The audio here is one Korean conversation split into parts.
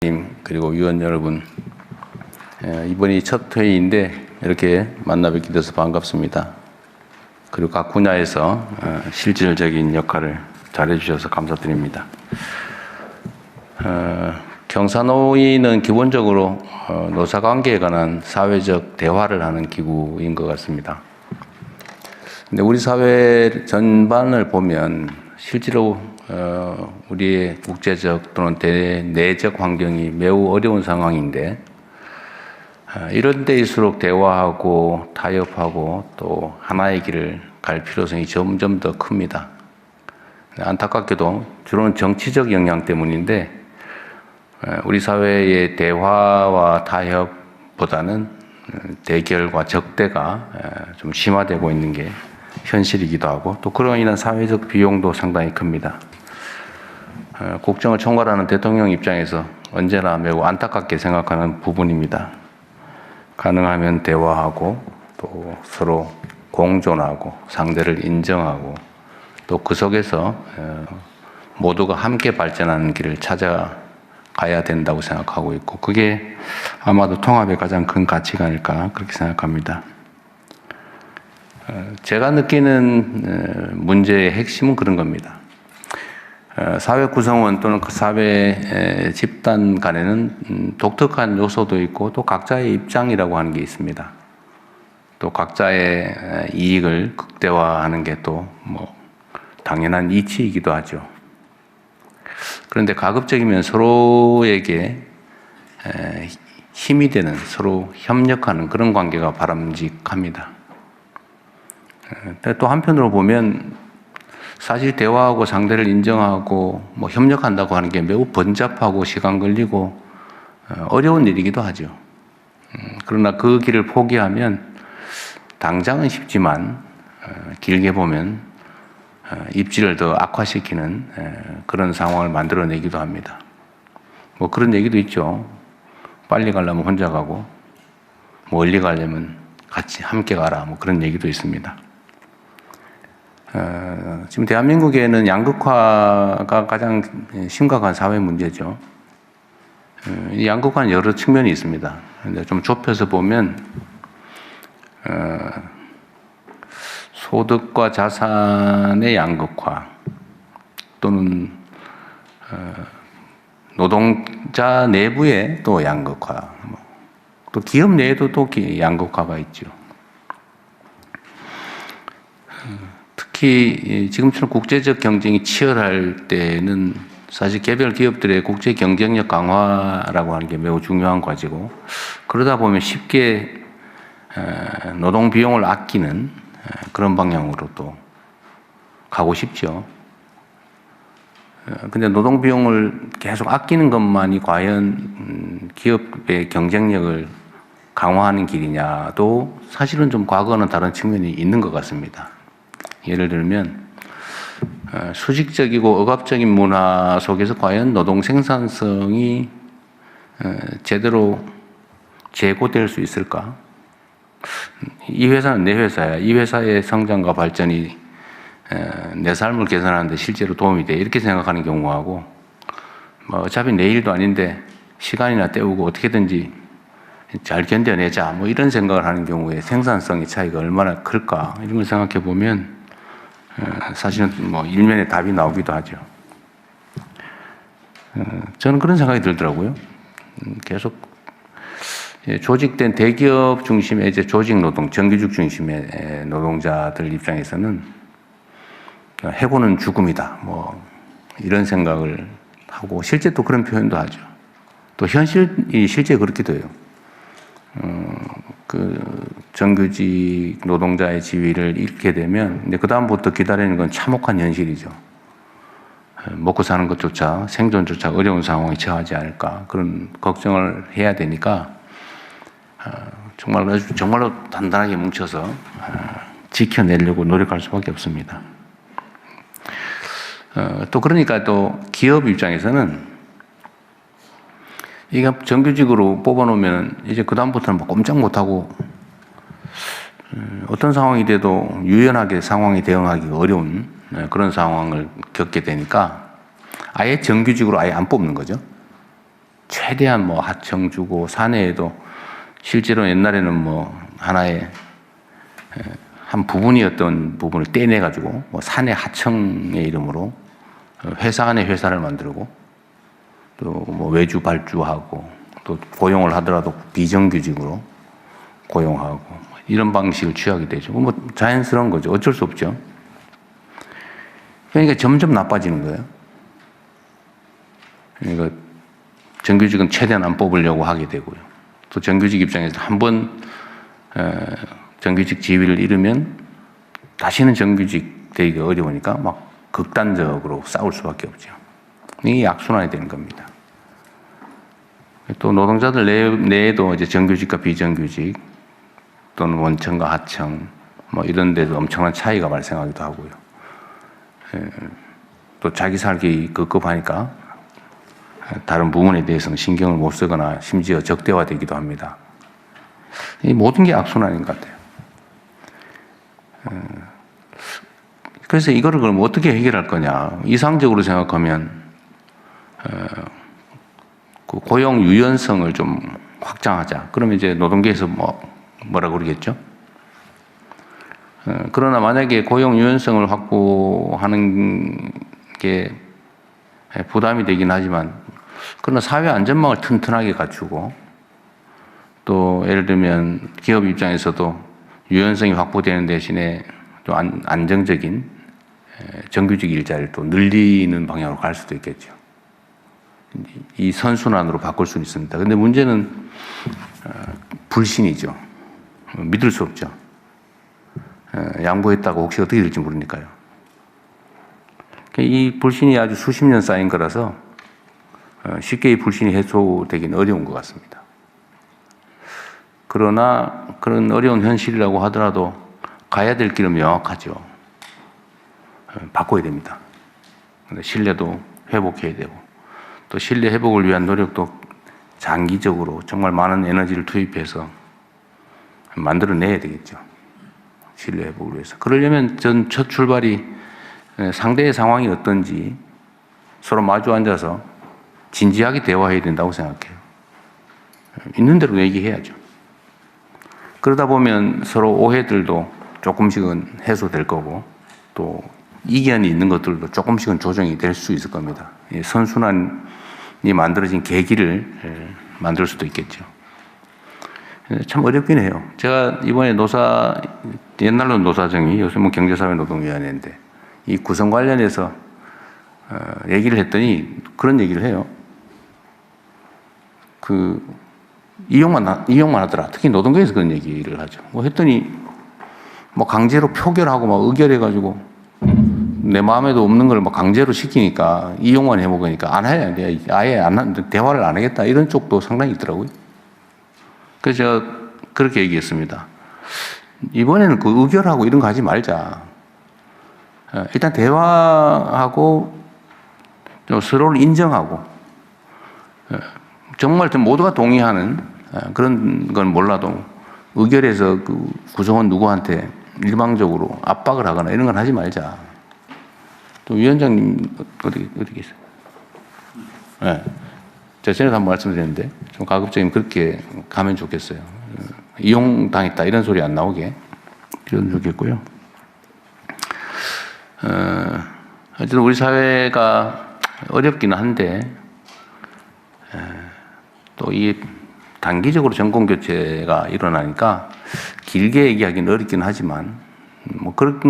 이사님 그리고 위원 여러분, 이번이 첫 회의인데 이렇게 만나 뵙게 돼서 반갑습니다. 그리고 각 분야에서 실질적인 역할을 잘해주셔서 감사드립니다. 경사노위는 기본적으로 노사관계에 관한 사회적 대화를 하는 기구인 것 같습니다. 근데 우리 사회 전반을 보면 실제로 우리의 국제적 또는 내적 환경이 매우 어려운 상황인데, 이런 때일수록 대화하고 타협하고 또 하나의 길을 갈 필요성이 점점 더 큽니다. 안타깝게도 주로는 정치적 영향 때문인데, 우리 사회의 대화와 타협보다는 대결과 적대가 좀 심화되고 있는 게 현실이기도 하고, 또 그로 인한 사회적 비용도 상당히 큽니다. 국정을 총괄하는 대통령 입장에서 언제나 매우 안타깝게 생각하는 부분입니다. 가능하면 대화하고 또 서로 공존하고 상대를 인정하고 또 그 속에서 모두가 함께 발전하는 길을 찾아가야 된다고 생각하고 있고, 그게 아마도 통합의 가장 큰 가치가 아닐까 그렇게 생각합니다. 제가 느끼는 문제의 핵심은 그런 겁니다. 사회 구성원 또는 그 사회 집단 간에는 독특한 요소도 있고 또 각자의 입장이라고 하는 게 있습니다. 또 각자의 이익을 극대화하는 게 또 당연한 이치이기도 하죠. 그런데 가급적이면 서로에게 힘이 되는, 서로 협력하는 그런 관계가 바람직합니다. 또 한편으로 보면 사실 대화하고 상대를 인정하고 협력한다고 하는 게 매우 번잡하고 시간 걸리고 어려운 일이기도 하죠. 그러나 그 길을 포기하면 당장은 쉽지만 길게 보면 입지를 더 악화시키는 그런 상황을 만들어내기도 합니다. 그런 얘기도 있죠. 빨리 가려면 혼자 가고 멀리 가려면 같이 함께 가라, 그런 얘기도 있습니다. 지금 대한민국에는 양극화가 가장 심각한 사회 문제죠. 이 양극화는 여러 측면이 있습니다. 근데 좀 좁혀서 보면 소득과 자산의 양극화 또는 노동자 내부의 또 양극화, 또 기업 내에도 또 양극화가 있죠. 특히 지금처럼 국제적 경쟁이 치열할 때는 사실 개별 기업들의 국제 경쟁력 강화라고 하는 게 매우 중요한 과제고, 그러다 보면 쉽게 노동 비용을 아끼는 그런 방향으로 또 가고 싶죠. 근데 노동 비용을 계속 아끼는 것만이 과연 기업의 경쟁력을 강화하는 길이냐도 사실은 좀 과거와는 다른 측면이 있는 것 같습니다. 예를 들면 수직적이고 억압적인 문화 속에서 과연 노동 생산성이 제대로 제고될 수 있을까? 이 회사는 내 회사야. 이 회사의 성장과 발전이 내 삶을 개선하는 데 실제로 도움이 돼, 이렇게 생각하는 경우하고, 어차피 내 일도 아닌데 시간이나 때우고 어떻게든지 잘 견뎌내자, 이런 생각을 하는 경우에 생산성의 차이가 얼마나 클까, 이런 걸 생각해 보면 사실은 일면에 답이 나오기도 하죠. 저는 그런 생각이 들더라고요. 계속 조직된 대기업 중심의 조직 노동, 정규직 중심의 노동자들 입장에서는 해고는 죽음이다, 이런 생각을 하고, 실제 또 그런 표현도 하죠. 또 현실이 실제 그렇기도 해요. 그 정규직 노동자의 지위를 잃게 되면 이제 그 다음부터 기다리는 건 참혹한 현실이죠. 먹고 사는 것조차, 생존조차 어려운 상황에 처하지 않을까, 그런 걱정을 해야 되니까 정말로 단단하게 뭉쳐서 지켜내려고 노력할 수밖에 없습니다. 또 그러니까 또 기업 입장에서는 이게 정규직으로 뽑아놓으면 이제 그 다음부터는 꼼짝 못하고 어떤 상황이 돼도 유연하게 상황에 대응하기가 어려운 그런 상황을 겪게 되니까 아예 정규직으로 아예 안 뽑는 거죠. 최대한 뭐 하청 주고 사내에도 실제로 옛날에는 뭐 하나의 한 부분이었던 부분을 떼내 가지고 뭐 사내 하청의 이름으로 회사 안에 회사를 만들고 또 뭐 외주 발주하고 또 고용을 하더라도 비정규직으로 고용하고 이런 방식을 취하게 되죠. 뭐 자연스러운 거죠. 어쩔 수 없죠. 그러니까 점점 나빠지는 거예요. 그러니까 정규직은 최대한 안 뽑으려고 하게 되고요. 또 정규직 입장에서 한번 정규직 지위를 잃으면 다시는 정규직 되기가 어려우니까 막 극단적으로 싸울 수밖에 없죠. 이게 악순환이 되는 겁니다. 또 노동자들 내에도 이제 정규직과 비정규직 또는 원청과 하청 뭐 이런 데도 엄청난 차이가 발생하기도 하고요. 또 자기 살기 급급하니까 다른 부분에 대해서는 신경을 못 쓰거나 심지어 적대화되기도 합니다. 이 모든 게 악순환인 것 같아요. 그래서 이거를 그럼 어떻게 해결할 거냐? 이상적으로 생각하면 그 고용 유연성을 좀 확장하자. 그러면 이제 노동계에서 뭐라 그러겠죠? 그러나 만약에 고용 유연성을 확보하는 게 부담이 되긴 하지만, 그러나 사회 안전망을 튼튼하게 갖추고 또 예를 들면 기업 입장에서도 유연성이 확보되는 대신에 또 안정적인 정규직 일자리를 또 늘리는 방향으로 갈 수도 있겠죠. 이 선순환으로 바꿀 수는 있습니다. 근데 문제는 불신이죠. 믿을 수 없죠. 양보했다고 혹시 어떻게 될지 모르니까요. 이 불신이 아주 수십 년 쌓인 거라서 쉽게 이 불신이 해소되기는 어려운 것 같습니다. 그러나 그런 어려운 현실이라고 하더라도 가야 될 길은 명확하죠. 바꿔야 됩니다. 신뢰도 회복해야 되고 또 신뢰 회복을 위한 노력도 장기적으로 정말 많은 에너지를 투입해서 만들어내야 되겠죠. 신뢰 회복을 위해서. 그러려면 전 첫 출발이 상대의 상황이 어떤지 서로 마주 앉아서 진지하게 대화해야 된다고 생각해요. 있는 대로 얘기해야죠. 그러다 보면 서로 오해들도 조금씩은 해소될 거고 또 이견이 있는 것들도 조금씩은 조정이 될 수 있을 겁니다. 선순환이 만들어진 계기를 만들 수도 있겠죠. 참 어렵긴 해요. 제가 이번에 옛날로 노사정이 요즘은 경제사회노동위원회인데 이 구성 관련해서 얘기를 했더니 그런 얘기를 해요. 이용만 하더라. 특히 노동계에서 그런 얘기를 하죠. 했더니 강제로 표결하고 의결해가지고 내 마음에도 없는 걸 강제로 시키니까 이용만 해먹으니까 안 해야 돼. 아예 대화를 안 하겠다. 이런 쪽도 상당히 있더라고요. 그래서 제가 그렇게 얘기했습니다. 이번에는 의결하고 이런 거 하지 말자. 일단 대화하고 좀 서로를 인정하고 정말 모두가 동의하는 그런 건 몰라도 의결해서 구성원 누구한테 일방적으로 압박을 하거나 이런 건 하지 말자. 또 위원장님 어디 계세요? 네. 제가 전에도 한번 말씀드렸는데 좀 가급적이면 그렇게 가면 좋겠어요. 이용당했다 이런 소리 안 나오게 그러면 좋겠고요. 어쨌든 우리 사회가 어렵기는 한데 또 이 단기적으로 정권 교체가 일어나니까 길게 얘기하기는 어렵긴 하지만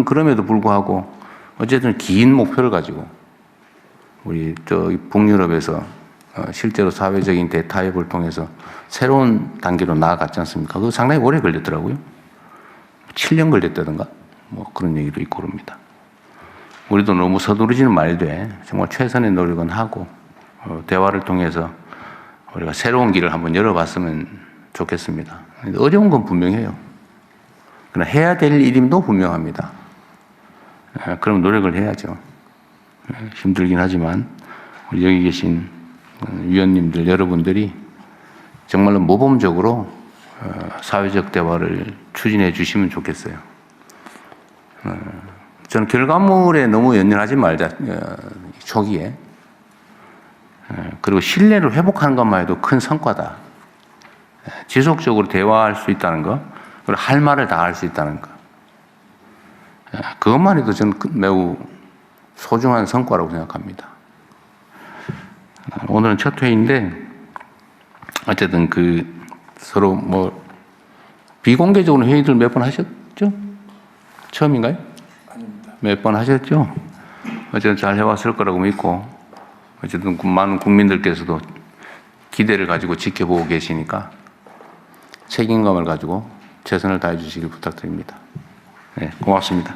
그럼에도 불구하고 어쨌든 긴 목표를 가지고 우리 북유럽에서 실제로 사회적인 대타협을 통해서 새로운 단계로 나아갔지 않습니까? 그거 상당히 오래 걸렸더라고요. 7년 걸렸다든가 그런 얘기도 있고 그럽니다. 우리도 너무 서두르지는 말되 정말 최선의 노력은 하고 대화를 통해서 우리가 새로운 길을 한번 열어봤으면 좋겠습니다. 어려운 건 분명해요. 그러나 해야 될 일임도 분명합니다. 그럼 노력을 해야죠. 힘들긴 하지만 우리 여기 계신 위원님들 여러분들이 정말로 모범적으로 사회적 대화를 추진해 주시면 좋겠어요. 저는 결과물에 너무 연연하지 말자. 초기에 그리고 신뢰를 회복하는 것만 해도 큰 성과다. 지속적으로 대화할 수 있다는 거, 그리고 할 말을 다 할 수 있다는 거. 그것만 해도 저는 매우 소중한 성과라고 생각합니다. 오늘은 첫 회의인데, 어쨌든 서로 비공개적으로 회의들 몇 번 하셨죠? 처음인가요? 아닙니다. 몇 번 하셨죠? 어쨌든 잘 해왔을 거라고 믿고, 어쨌든 많은 국민들께서도 기대를 가지고 지켜보고 계시니까 책임감을 가지고 최선을 다해 주시길 부탁드립니다. 네, 고맙습니다.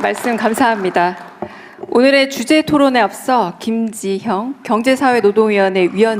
말씀 감사합니다. 오늘의 주제 토론에 앞서 김지형 경제사회노동위원회 위원